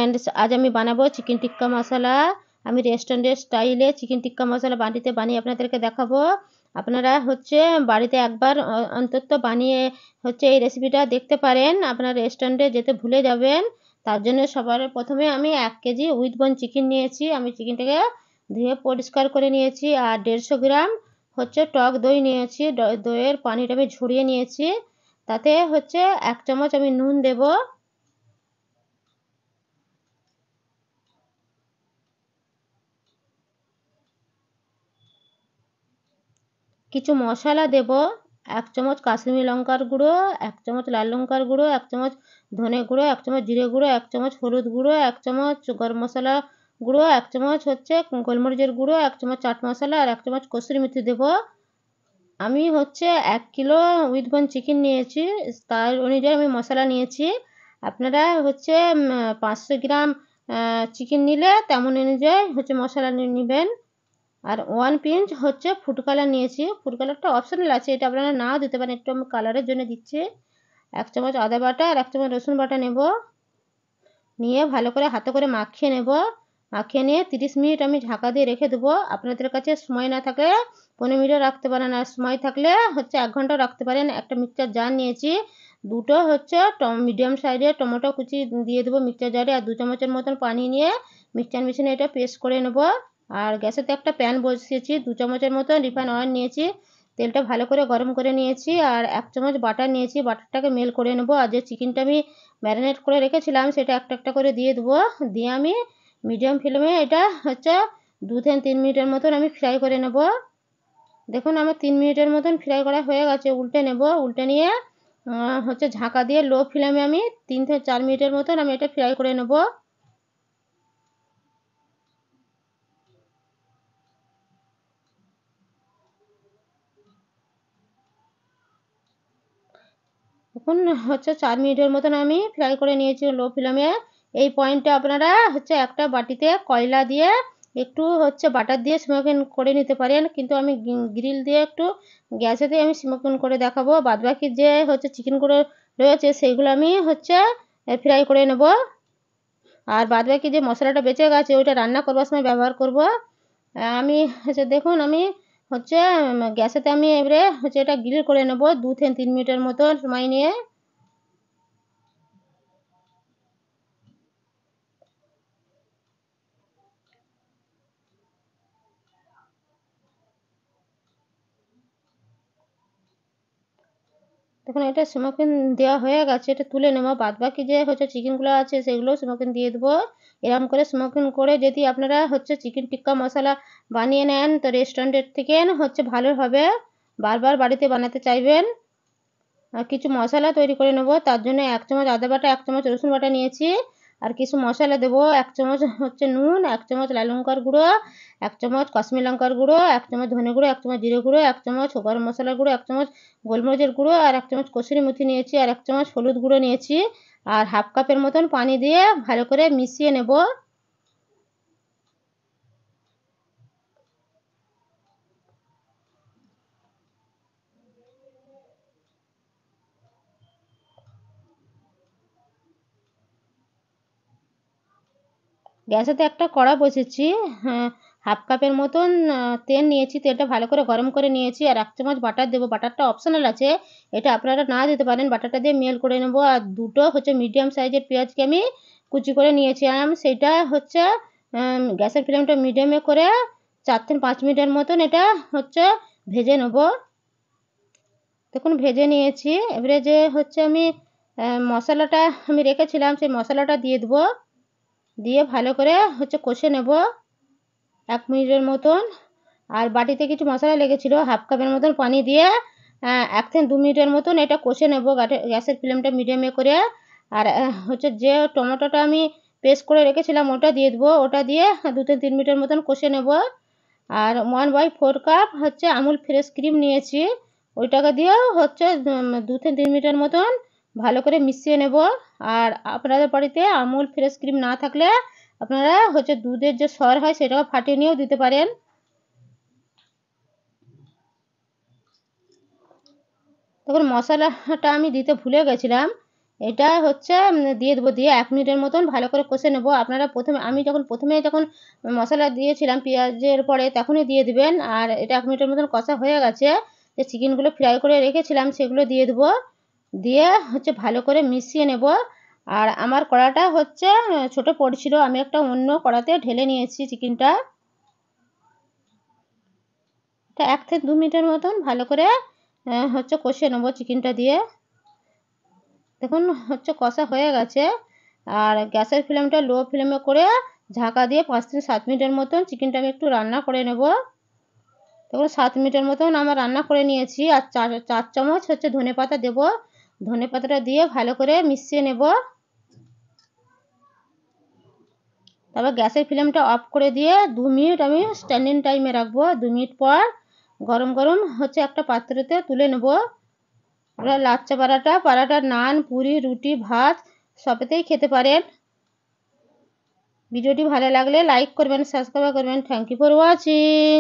Friends, आज আমি বানাবো চিকেন টিক্কা মশলা। আমি রেস্টুরেন্টের স্টাইলে চিকেন টিক্কা মশলা বাড়িতে বানিয়ে আপনাদেরকে দেখাবো। আপনারা বাড়িতে একবার অন্তত বানিয়ে এই রেসিপিটা দেখতে পারেন। আপনারা রেস্টুরেন্টে যেতে ভুলে যাবেন। তার জন্য সবার প্রথমে আমি 1 কেজি উইথ বোন চিকেন নিয়েছি। আমি চিকেনটাকে ধুয়ে পরিষ্কার করে নিয়েছি। আর 150 গ্রাম টক দই নিয়েছি। দইয়ের পানিটা আমি ঝরিয়ে নিয়েছি। তাতে 1 চামচ আমি নুন দেবো। কিছু মশলা দেব। 1 চামচ কাশ্মীরি লঙ্কার গুঁড়ো, 1 চামচ লাল লঙ্কার গুঁড়ো, 1 চামচ ধনে গুঁড়ো, 1 চামচ জিরে গুঁড়ো, 1 চামচ হলুদ গুঁড়ো, 1 চামচ গরম মশলা গুঁড়ো, 1 চামচ গোলমরিচের গুঁড়ো, 1 চামচ চাট মশলা আর 1 চামচ কসুরি মেথি দেব। আমি 1 কিলো উইথ বোন চিকেন নিয়েছি, তার অনুযায়ী আমি মশলা নিয়েছি। আপনারা 500 গ্রাম চিকেন নিলে তেমন অনুযায়ী মশলা নেবেন। আর 1 পিঞ্চ ফুড কালার নিয়েছি। ফুড কালারটা অপশনাল আছে, এটা আপনারা নাও দিতে পারেন, একটু আমি কালারের জন্য দিচ্ছি। 1 চামচ আদা বাটা আর 1 চামচ রসুন বাটা নেব। নিয়ে ভালো করে হাতে করে মাখিয়ে নেব। মাখিয়ে নিয়ে 30 মিনিট আমি ঢাকা দিয়ে রেখে দেবো। আপনাদের কাছে সময় না থাকলে 15 মিনিটও রাখতে পারেন, আর সময় থাকলে 1 ঘন্টাও রাখতে পারেন। একটা মিক্সচার জার নিয়েছি, দুটো মিডিয়াম সাইজের টমেটো কুচি দিয়ে দেবো মিক্সচার জারে। আর 2 চামচের মতন পানি নিয়ে মিক্সচার মেশিনে এটা পেস্ট করে নেব। আর গ্যাসেতে একটা প্যান বসিয়েছি, 2 চামচের মতন রিফাইন অয়েল নিয়েছি। তেলটা ভালো করে গরম করে নিয়েছি। আর 1 চামচ বাটার নিয়েছি, বাটারটাকে মেল করে নেব। আর যে চিকেনটা আমি ম্যারিনেট করে রেখেছিলাম সেটা একটা একটা করে দিয়ে দেবো। দিয়ে আমি মিডিয়াম ফ্লেমে এটা 2 থেকে 3 মিনিটের মতন আমি ফ্রাই করে নেব। দেখুন আমার 3 মিনিটের মতন ফ্রাই করা হয়ে গেছে। উল্টে নেব। উল্টে নিয়ে ঢাকা দিয়ে লো ফ্লেমে আমি 3 থেকে 4 মিনিটের মতন আমি এটা ফ্রাই করে নেব। এখন 4 মিনিটের মতন আমি ফ্রাই করে নিয়েছি লো ফ্লেমে। এই পয়েন্টে আপনারা একটা বাটিতে কয়লা দিয়ে একটু বাটার দিয়ে স্মোকিং করে নিতে পারেন, কিন্তু আমি গ্রিল দিয়ে একটু গ্যাসেতে আমি স্মোকিং করে দেখাবো। বাদবাকি যে চিকেনগুলো রয়েছে সেইগুলো আমি ফ্রাই করে নেব। আর বাদবাকি যে মশলাটা বেঁচে গেছে ওইটা রান্না করবার সময় ব্যবহার করব। আমি দেখুন আমি গ্যাসেতে আমি এবারে এটা গ্রিল করে নেব 2 থেকে 3 মিনিটের মতো সময় নিয়ে। দেখুন এটা স্মোকিং দেওয়া হয়ে গেছে, এটা তুলে নেব। বাদবাকি যে চিকেনগুলো আছে সেগুলোও স্মোকিং দিয়ে দেবো। এরকম করে স্মোকিং করে যদি আপনারা চিকেন টিক্কা মশলা বানিয়ে নেন তো রেস্টুরেন্টের থেকে ভালো হবে, বারবার বাড়িতে বানাতে চাইবেন। আর কিছু মশলা তৈরি করে নেব। তার জন্য 1 চামচ আদা বাটা, 1 চামচ রসুন বাটা নিয়েছি। আর কিছু মশলা দেবো। 1 চামচ নুন, 1 চামচ লাল লঙ্কার গুঁড়ো, 1 চামচ কাশ্মীরি লঙ্কার গুঁড়ো, 1 চামচ ধনে গুঁড়ো, 1 চামচ জিরে গুঁড়ো, 1 চামচ গরম মশলার গুঁড়ো, 1 চামচ গোলমরিচের গুঁড়ো আর 1 চামচ কসুরি মেথি নিয়েছি। আর 1 চামচ হলুদ গুঁড়ো নিয়েছি। আর হাফ কাপের মতন পানি দিয়ে ভালো করে মিশিয়ে নেব। গ্যাসেতে একটা কড়া বসেছি। হ্যাঁ, হাফ কাপের মতন তেল নিয়েছি। তেলটা ভালো করে গরম করে নিয়েছি। আর 1 চামচ বাটার দেবো। বাটারটা অপশনাল আছে, এটা আপনারা না দিতে পারেন। বাটারটা দিয়ে মেল করে নেব। আর দুটো মিডিয়াম সাইজের পেঁয়াজকে আমি কুচি করে নিয়েছিলাম। সেইটা গ্যাসের ফ্লেমটা মিডিয়ামে করে 4 থেকে 5 মিনিটের মতন এটা ভেজে নেব। দেখুন ভেজে নিয়েছি। এবারে যে আমি মশলাটা আমি রেখেছিলাম সেই মশলাটা দিয়ে দেবো। দিয়ে ভালো করে কষে নেব 1 মিনিটের মতন। আর বাটিতে কিছু মশলা লেগেছিল, হাফ কাপের মতন পানি দিয়ে 1 থেকে 2 মিনিটের মতন এটা কষে নেব গ্যাসের ফ্লেমটা মিডিয়ামে করে। আর যে টমেটোটা আমি পেস্ট করে রেখেছিলাম ওটা দিয়ে দেবো। ওটা দিয়ে 2 থেকে 3 মিনিটের মতন কষে নেব। আর 1/4 কাপ আমুল ফ্রেশ ক্রিম নিয়েছি, ওইটাকে দিয়েও 2 থেকে 3 মিনিটের মতন ভালো করে মিশিয়ে নেব। আর আপনাদের বাড়িতে আমুল ফ্রেশ ক্রিম না থাকলে আপনারা দুধের যে সর হয় সেটাও ফাটিয়ে নিয়েও দিতে পারেন। তখন মশলাটা আমি দিতে ভুলে গেছিলাম। এটা হচ্ছে দিয়ে দেবো, দিয়ে 1 মিনিটের মতন ভালো করে কষে নেব। আপনারা আমি প্রথমে যখন মশলা দিয়েছিলাম পেঁয়াজের পরে তখনই দিয়ে দিবেন। আর এটা 1 মিনিটের মতন কষা হয়ে গেছে। যে চিকেনগুলো ফ্রাই করে রেখেছিলাম সেগুলো দিয়ে দেবো, দিয়ে হচ্ছে ভালো করে মিশিয়ে নেব। আর আমার কড়াটা হচ্ছে ছোটো পড়ছিল, আমি একটা অন্য কড়াতে ঢেলে নিয়েছি চিকেনটা। তা 1 থেকে 2 মিনিটের মতন ভালো করে হচ্ছে কষিয়ে নেব চিকেনটা দিয়ে। দেখুন হচ্ছে কষা হয়ে গেছে। আর গ্যাসের ফ্লেমটা লো ফ্লেমে করে ঢাকা দিয়ে 5 থেকে 7 মিনিটের মতন চিকেনটা আমি একটু রান্না করে নেব। দেখুন 7 মিনিটের মতন আমার রান্না করে নিয়েছি। আর 4 চামচ হচ্ছে ধনেপাতা দেব। ধনেপাতাটা দিয়ে ভালো করে মিশিয়ে নেব। তারপর গ্যাসের ফ্লেমটা অফ করে দিয়ে 2 মিনিট আমি স্ট্যান্ডিং টাইমে রাখবো। 2 মিনিট পর গরম গরম হচ্ছে একটা পাত্রতে তুলে নেব। এবার লাচ্চা পরাটা নান, পুরি, রুটি, ভাত সবেতেই খেতে পারেন। ভিডিওটি ভালো লাগলে লাইক করবেন, সাবস্ক্রাইব করবেন। Thank you for watching.